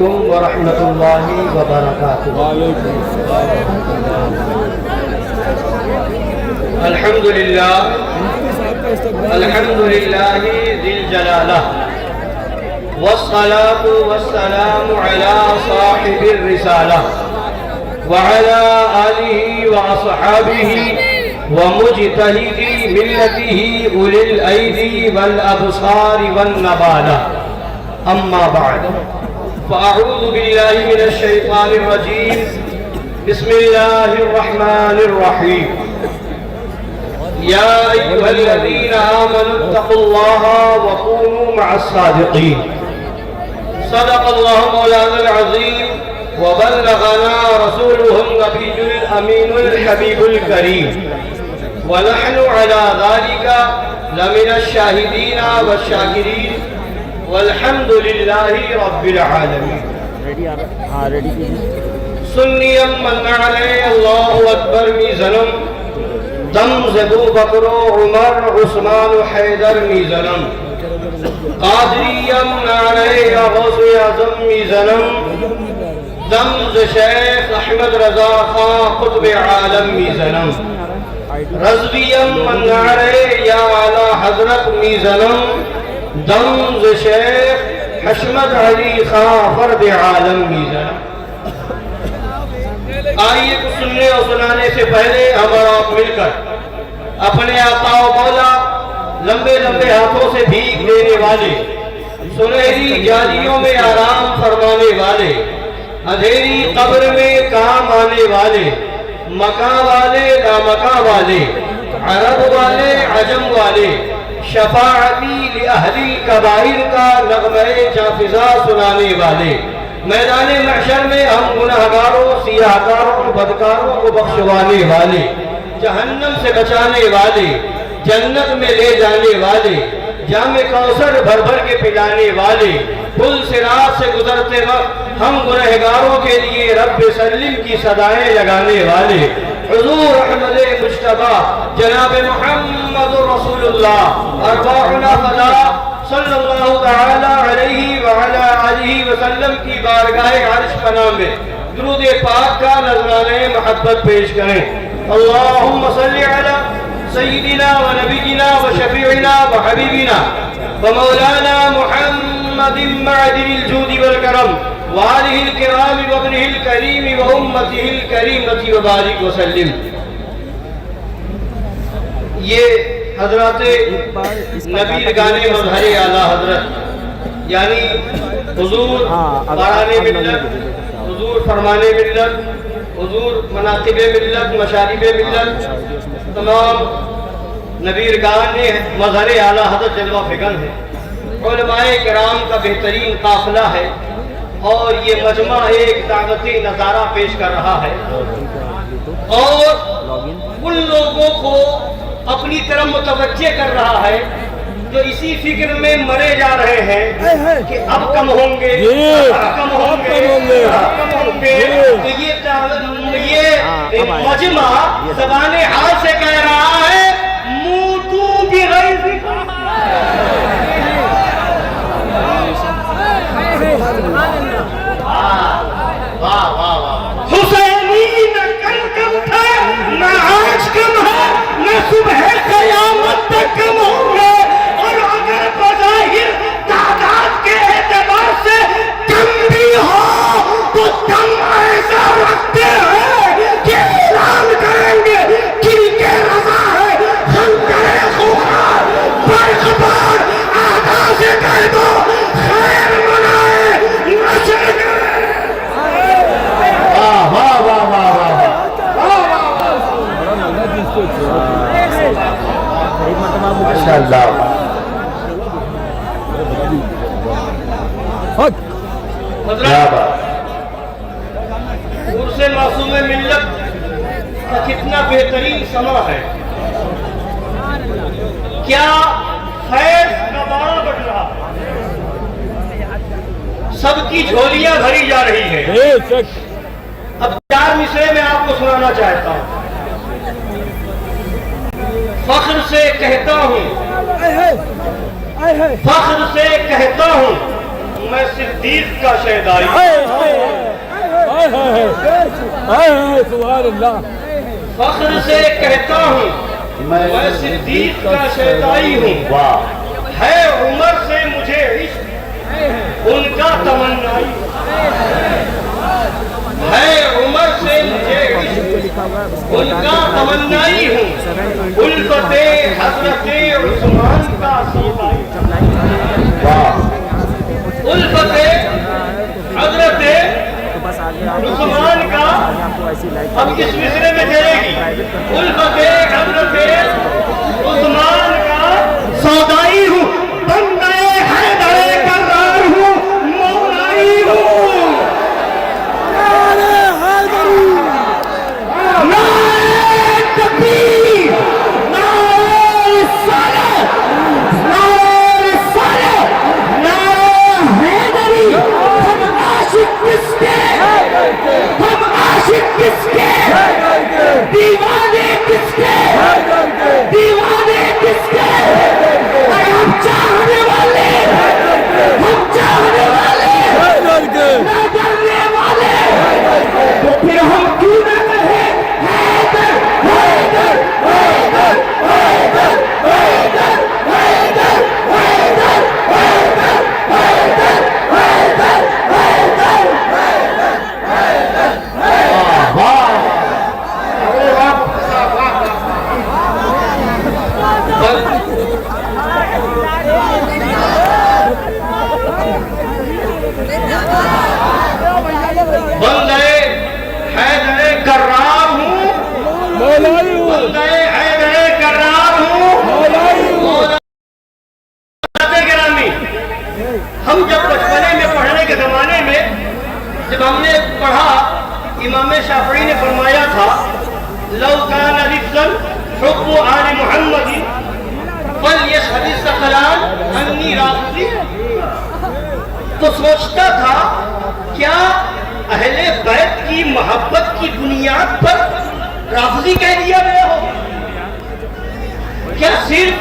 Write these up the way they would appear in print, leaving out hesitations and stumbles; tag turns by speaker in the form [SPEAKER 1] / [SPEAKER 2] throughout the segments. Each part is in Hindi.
[SPEAKER 1] अलैकुम व रहमतुल्लाहि व बरकातुहू। अल्हम्दुलिल्लाह अल्हम्दुलिल्लाहि ज़िल जलालह वस्सलातु वस्सलामु अला साहिबिर रिसालह व अला आलिहि व अस्हाबिहि व मुजतहिदी मिल्लतिहि उलिल ऐदी वल अबसारि वन नबाला। अम्मा बाद फ़अऊज़ु बिल्लाहि मिनश शैतानिर रजीम। बिस्मिल्लाहिर रहमानिर रहीम। या अय्युहल्लज़ीना आमनुत्तक़ुल्लाहा व कूनू मअस्सादिक़ीन। सदक़ल्लाहु मौलानाल अज़ीम व बल्लगना रसूलुहुन नबियुल अमीनुल हबीबुल करीम व नहनु अला ज़ालिका लमिनश शाहिदीना वश्शाकिरीन वल्हम्दुलिल्लाहि रब्बिल आलमीन। सुन्नियम मन्नअले अल्लाहु अकबर मीज़नम दम ज़बू बकरो उमर उस्मान हैदर मीज़नम कादरियम नाले गौसे आज़म मीज़नम दम ज़ शेख अहमद रज़ा खां क़ुत्ब आलम मीज़नम रज़वियम मन्नअले या आला हज़रत मीज़नम दम ज़ शेख हशमत अली खां फ़र्द आलम मीज़नम। आइए कुछ सुनने और सुनाने से पहले हम और आप मिलकर अपने आका व मौला लंबे लंबे हाथों से भीख देने वाले, सुनहरी जालियों में आराम फरमाने वाले, अंधेरी कब्र में काम आने वाले, मका वाले लामका वाले, अरब वाले अजम वाले, शफाअती लिअहलिल कबाइर का नग़मे जाफ़िज़ा सुनाने वाले, मैदान महशर में हम गुनहगारों, सियाहकारों, बदकारों को बख्शवाने वाले, जहन्नम से बचाने वाले, जन्नत में ले जाने वाले, जामे कौसर भर भर के पिलाने वाले, पुल सिरात से गुजरते वक्त हम गुनहगारों के लिए रब्बे सल्लिम की सदाएं लगाने वाले, हुजूर अहमद मुज्तबा जनाब मुहम्मद रसूलुल्लाह अरवाहुना फला सल्लल्लाहु तआला अलैहि व अला आलिहि व सल्लम की बारगाह अर्श पनाह में दुरूद पाक का नज़राने मोहब्बत पेश करें। अल्लाहुम्मा सल्लि अला सय्यिदिना व नबियिना व शफीइना व हबीबिना व मौलाना मुहम्मदिन मअदिनिल जूदि वल करम व आलिहिल किराम व इब्निहिल करीम व उम्मतिहिल करीमति व बारिक व सल्लिम। ये हजराते नबी गाने मज़हर आला हजरत यानी हुजूर बाराने मिल्लत, हुजूर फरमाने मिल्लत, हुजूर मनाक़िबे मिल्लत, मशारिबे मिल्लत, तमाम नबी गाने मज़हर आला हजरत जलवा फ़िग़न है, उलमाए किराम का बेहतरीन काफ़िला है और ये मजमा एक दावती नज़ारा पेश कर रहा है और उन लोगों को अपनी तरफ मुतवज्जे कर रहा है जो इसी फिक्र में मरे जा रहे हैं कि अब कम होंगे, अब कम होंगे, अब कम होंगे। तो ये मजमा ज़बाने हाल से कह रहा है मूतू बिग़ैज़िकुम। वाह वाह वाह। हुसैनी न कल कम था न आज कम है न सुबह क़यामत तक कम होंगे और अगर बज़ाहिर तादाद के एतबार से कम भी हो तो दम ऐसा रखते हैं कि ऐलान करेंगे किनके रज़ा है खंजर खुखार बरखबार आधा से कह दो खैर मनाए नशर करे। वाह वाह वाह वाह वाह माशाअल्लाह। उर्से मासूमे मिल्लत का कितना बेहतरीन समा है, क्या खैर का बाड़ा बढ़ रहा, सबकी झोलियां भरी जा रही है। अब 4 मिसरे में आपको सुनाना चाहता हूं। फख्र से कहता हूँ, फख्र से कहता हूँ मैं सिद्दीक का शहदाई। फख्र से कहता हूँ मैं सिद्दीक का शहदाई हूँ। है उमर से मुझे इश्क उनका तमन्नाई। है उमर से मुझे इश्क उनका तमन्नाई हूँ। उल्फते हज़रते उस्मान का सौदाई। उल्फते हज़रते उस्मान का अब इस मिसरे में चलेगी। उल्फते हज़रते उस्मान का सौदाई हूँ। बंदे हैदर करार हूँ, मौलाई हूँ। दीवाने किसके, दीवाने किसके, हम चाहने वाले, हम चाहने वाले, न डरने वाले, तो फिर हम क्यों न कहें हैदर हैदर हैदर हैदर हैदर हैदर हैदर हैदर हैदर हैदर बंदे हैदर करार हूँ, बंदे हैदर करार हूँ। गिरामी, हम जब बचपने में पढ़ने के जमाने में जब हमने पढ़ा, इमाम शाफी ने फरमाया था लौ कान रिज़्क़न हुब्बु आलि मुहम्मदी फलयशहद सक़लान अन्नी राज़ी। तो सोचता था क्या अहले बैत की मोहब्बत की बुनियाद पर राफ़ज़ी कह दिया गया हो? क्या सिर्फ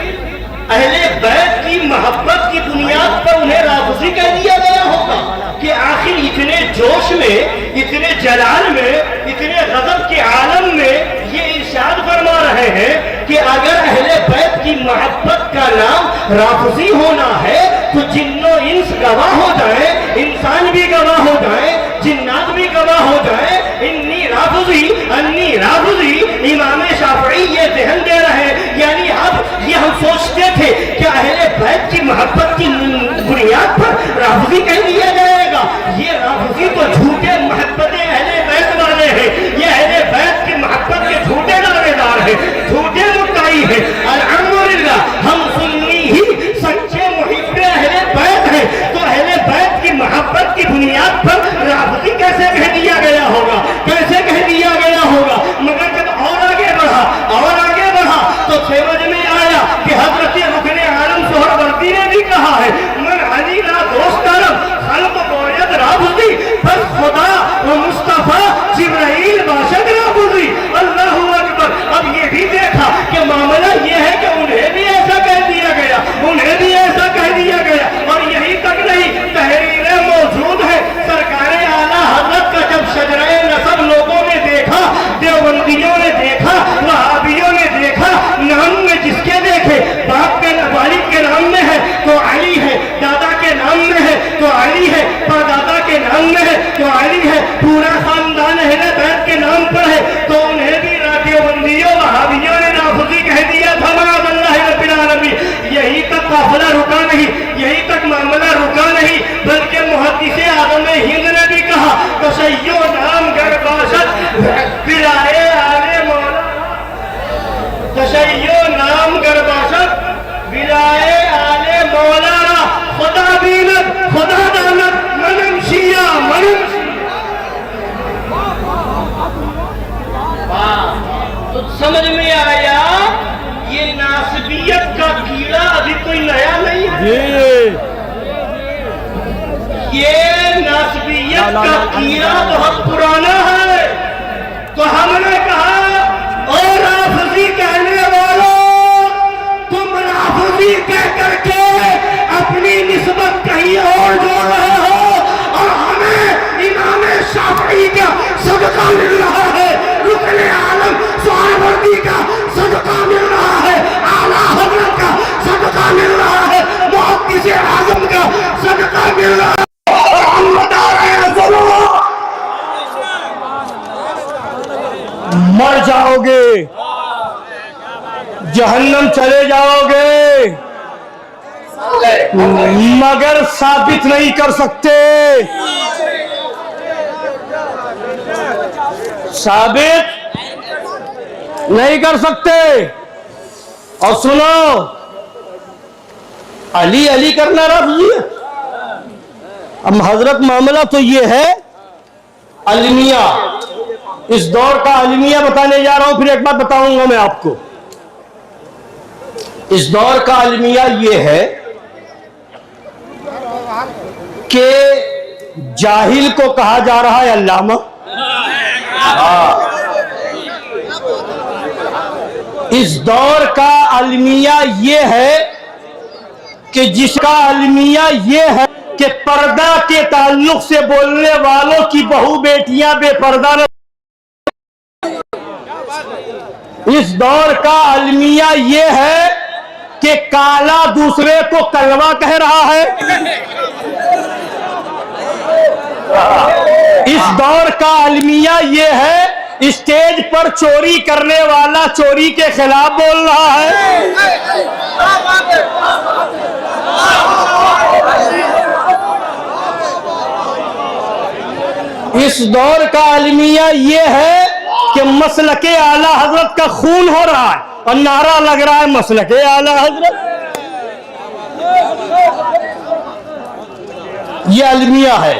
[SPEAKER 1] अहले बैत की मोहब्बत की बुनियाद पर उन्हें राफ़ज़ी कह दिया गया होगा? कि आखिर इतने जोश में, इतने जलाल में, इतने गज़ब के आलम में ये इरशाद फरमा रहे हैं कि अगर अहले बैत की मोहब्बत का नाम राफ़ज़ी होना है तो जिन्नो इंस गवाह हो जाए, इंसान भी गवाह हो जाए, जिन्नात भी गवाह हो जाए। इन्नी राफ़ज़ी अन्नी राफ़ज़ी, इमाम शाफ़ी ये ज़हन दे रहे हैं। यानी अब ये हम सोचते थे कि अहले बैत की मोहब्बत की बुनियाद पर राफ़ज़ी कह दिया जाएगा। ये राफ़ज़ी तो झूठे मोहब्बत अहले बैत वाले हैं। ये अहले बैत की मोहब्बत के झूठे दावेदार हैं, झूठे मुद्दाई हैं। अल्हम्दुलिल्लाह हम सुन्नी ही सच्चे मुहिब्बे अहले बैत हैं। तो अहले बैत की मोहब्बत की बुनियाद पर राफ़ज़ी कैसे कह दिया गया होगा? कैसे कह दिया गया होगा? मगर जब और आगे बढ़ा तो समझ में आया कि हज़रत रुकने आलम सोहरवर्दी ने भी कहा है मन अली ला दोस्तरम खल्क़ बोयद राफ़ज़ी बस खुदा व मुस्तफ़ा जिब्राइल बाशद राफ़ज़ी। अल्लाहु अकबर। अब ये भी देखा कि मामला ये है कि उन्हें भी ऐसा कह दिया गया, उन्हें भी ऐसा कह दिया गया। और यही तक नहीं, तहरीरें मौजूद है। सरकारे आला हज़रत का जब शजराए नसब लोगों ने देखा, देवबंदियों ने देखा, वहाबियों ने देखा, नाम में जिसके देखे, बाप के वालिद के नाम में है तो अली है, दादा के नाम में है तो अली है, परदादा के नाम में है तो अली है, पूरा खानदान अहले बैत के नाम पर है तो उन्हें भी देवबंदियों वहाबियों ने राफ़ज़ी कह दिया था। माअज़ल्लाह रब्बिल आलमीन। यही तक काफ़िला रुका नहीं, यही तक मामला रुका नहीं, बल्कि मुहद्दिसे आज़म हिंद ने भी कहा तशय्यो नाम गरबाशत बिलाए आले मौला, तशय्यो नाम गरबाशत बिलाए आले मौलाना। खुदा बीनत खुदा दानत मनम शिया मनम। तो समझ में आया ये नासबियत का कीड़ा अभी कोई नया नहीं है। ये नासबियत का कीड़ा बहुत पुराना है। तो हमने कहा और राफ़ज़ी कहने वालों, तुम राफ़ज़ी कह करके अपनी निस्बत कहीं और जोड़ रहे हो।
[SPEAKER 2] जहन्नम चले जाओगे, मगर साबित नहीं कर सकते, साबित नहीं कर सकते। और सुनो, अली अली करना रफ़्ज़ी है। अब हजरत मामला तो ये है अलमिया, इस दौर का अलमिया बताने जा रहा हूं, फिर एक बात बताऊंगा मैं आपको। इस दौर का अलमिया ये है कि जाहिल को कहा जा रहा है अल्लामा, इस दौर का अलमिया ये है कि जिसका अलमिया ये है कि पर्दा के ताल्लुक से बोलने वालों की बहू बेटियां बेपर्दा न। इस दौर का अलमिया ये है कि काला दूसरे को कलवा कह रहा है। इस दौर का अलमिया ये है स्टेज पर चोरी करने वाला चोरी के खिलाफ बोल रहा है। इस दौर का अलमिया ये है कि मसलके आला हजरत का खून हो रहा है और नारा लग रहा है मसलके आला हजरत। ये अलमिया है।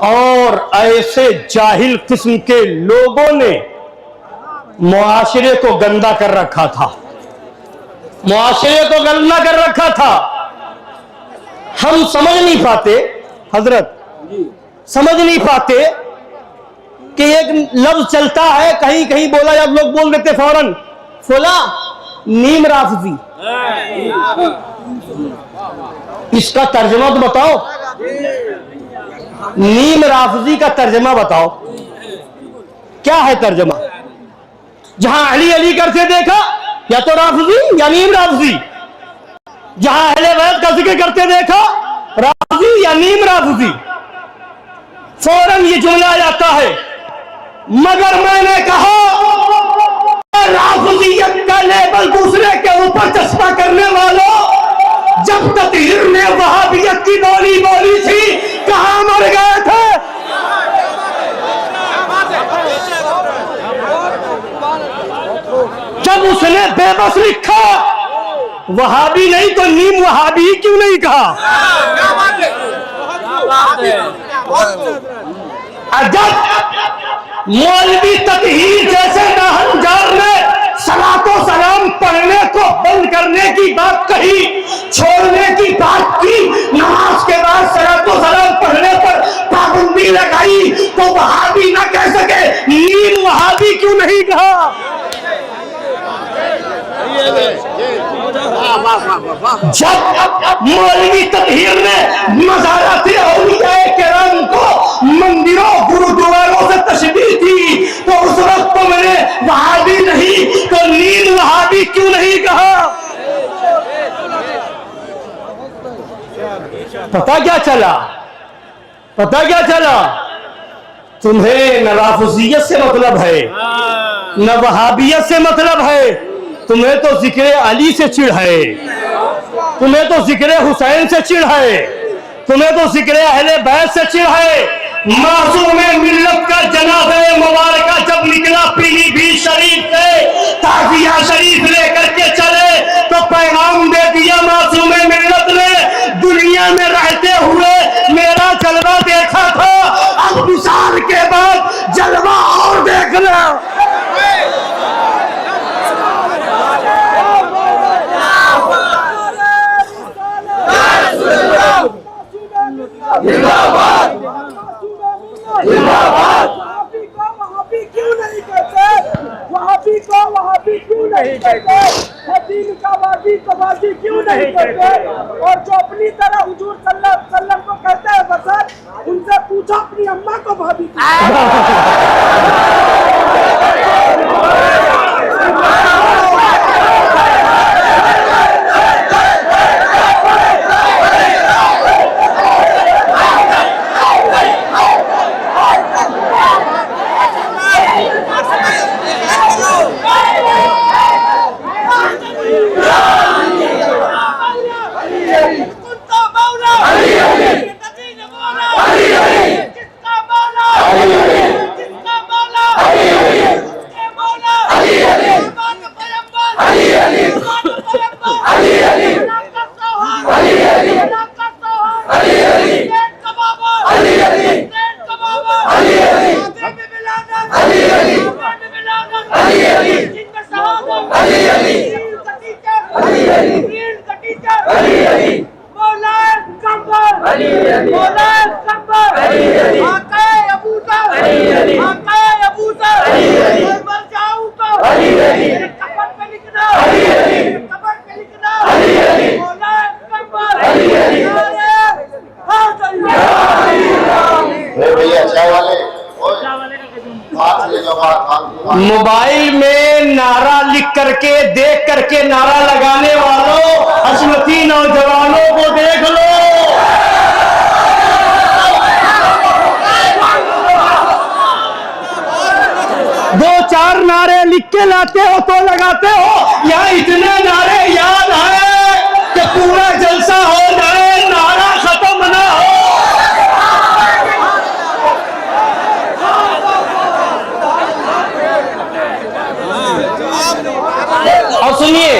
[SPEAKER 2] और ऐसे जाहिल किस्म के लोगों ने मुआशरे को गंदा कर रखा था, मुआशरे को गंदा कर रखा था। हम समझ नहीं पाते हजरत, समझ नहीं पाते कि एक लफ्ज चलता है कहीं कहीं बोला, जब लोग बोल देते फौरन फुला नीम राफजी, इसका तर्जमा तो बताओ, नीम राफजी का तर्जमा बताओ, क्या है तर्जमा? जहां अली अली करते देखा या तो राफजी या नीम राफजी, जहां अहले बैत का जिक्र करते देखा राफजी या नीम राफजी, फौरन ये जुमला आ जाता है। मगर मैंने कहा राफजियत का लेबल दूसरे के ऊपर चस्पा करने वालों, जब तत्हीर ने वहाबियत की बोली बोली थी कहां मर गए थे? जब उसने बेबस लिखा वहाबी नहीं तो नीम वहाबी क्यों नहीं कहा? जब मौलवी तत्हीर जैसे नाहनजार ने सलातो सलाम पढ़ने को बंद करने की बात कही, छोड़ने की बात की, नमाज के बाद सलातो सलाम पढ़ने पर पाबंदी लगाई, तो वहाबी ना कह सके, नीम वहाबी क्यों नहीं कहा? जब मौलवी तत्हीर ने मज़ारात औलियाए किराम को मंदिरों गुरुद्वारों से तशबीह दी, तो उस वक्त तो मैंने वहाबी नहीं तो नीम वहाबी क्यों नहीं कहा? पता क्या चला? पता क्या चला? तुम्हें न राफजियत से मतलब है न वहाबियत से मतलब है, तुम्हें तो जिक्र अली से चिढ़ है, तुम्हें तो जिक्र हुसैन से चिढ़ है, तुम्हें तो जिक्र अहले बैत से चिढ़ है। मासूम मिल्लत का जनाज़े मुबारका जब निकला पीलीभीत शरीफ से, ताज़िया शरीफ लेकर के चले तो पैगाम दे दिया मासूम मिल्लत ने, दुनिया में रहते हुए मेरा जलवा देखा था, अब विशाल के बाद जलवा और देखना।
[SPEAKER 3] जिंदाबाद जिंदाबाद। वहाबी क्यों नहीं करते? वहाबी को वहाबी क्यों नहीं करते? हदीन का वादी को वादी क्यों नहीं करते? और जो अपनी तरह हुजूर सल्लल्लाहु अलैहि वसल्लम को कहते हैं बसर, उनसे पूछो अपनी अम्मा को भाभी
[SPEAKER 2] मोबाइल में नारा लिख करके देख करके नारा लगाने वालों, हशमती नौजवानों को देख लो। दो चार नारे लिख के लाते हो तो लगाते हो, यहाँ इतने नारे याद है कि पूरा जलसा हो जाए, नारा खत्म ना हो। और सुनिए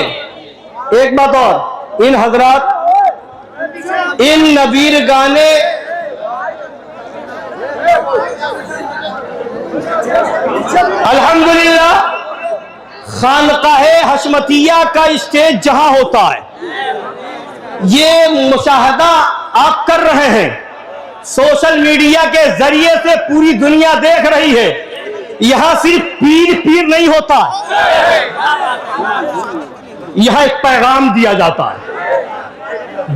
[SPEAKER 2] एक बात और, इन हजरात इन नबीर गाने अल्हम्दुलिल्लाह खानकाहे हशमतिया का स्टेज जहां होता है, ये मुशाहदा आप कर रहे हैं, सोशल मीडिया के जरिए से पूरी दुनिया देख रही है। यहां सिर्फ पीर पीर नहीं होता, यहां एक पैगाम दिया जाता है,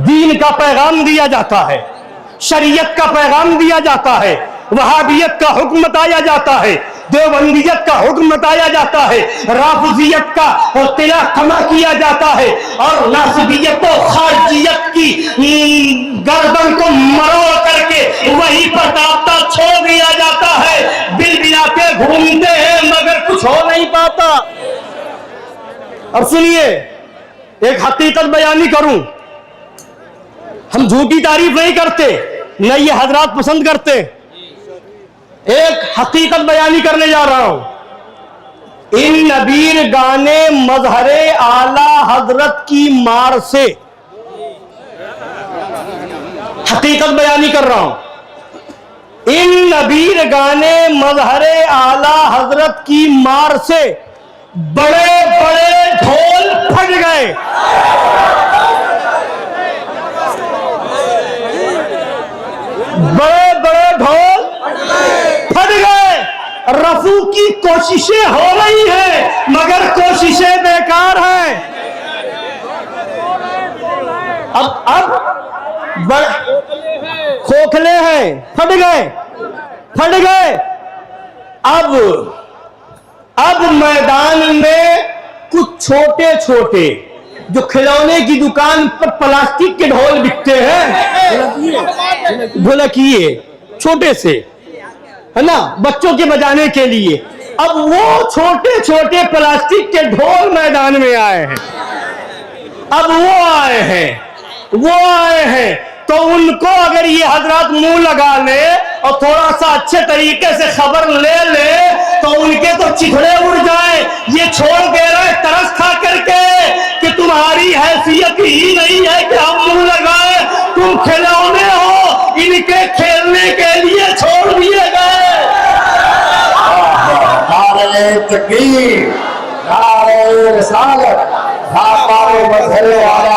[SPEAKER 2] दीन का पैगाम दिया जाता है, शरीयत का पैगाम दिया जाता है, वहाबियत का हुक्म बताया जाता है, देवबंदियत का हुक्म बताया जाता है, राफिजियत का तिला खमा किया जाता है, और नासिबियत और खारजियत की गर्दन को मरोड़ करके वहीं पर दांता छोड़ दिया जाता है। बिल बिलाते घूमते हैं मगर कुछ हो नहीं पाता। और सुनिए एक हकीकत बयानी करूं, हम झूठी तारीफ नहीं करते, न ये हजरात पसंद करते। एक हकीकत बयानी करने जा रहा हूं। इन नबीर गाने मजहरे आला हजरत की मार से, हकीकत बयानी कर रहा हूं, इन नबीर गाने मजहरे आला हजरत की मार से बड़े बड़े ढोल फट गए। बड़े बड़े ढोल फट गए। रफू की कोशिशें हो रही हैं मगर कोशिशें बेकार हैं। अब खोखले हैं, फट गए। अब मैदान में कुछ छोटे छोटे जो खिलौने की दुकान पर प्लास्टिक के ढोल बिकते हैं, ढोलकिए छोटे से, है ना, बच्चों के बजाने के लिए, अब वो छोटे छोटे प्लास्टिक के ढोल मैदान में आए हैं। अब वो आए हैं तो उनको अगर ये हजरात मुंह लगा ले और थोड़ा सा अच्छे तरीके से खबर ले तो उनके तो चिथड़े उड़ जाए। ये छोड़ दे रहे तरस खा करके कि तुम्हारी हैसियत ही नहीं है कि हम मुंह लगाए, तुम खिलौने हो, इनके खेलने के लिए छोड़ दिए गए।
[SPEAKER 4] नारे तकबीर, नारे रिसालत, नारे मजहरे वाला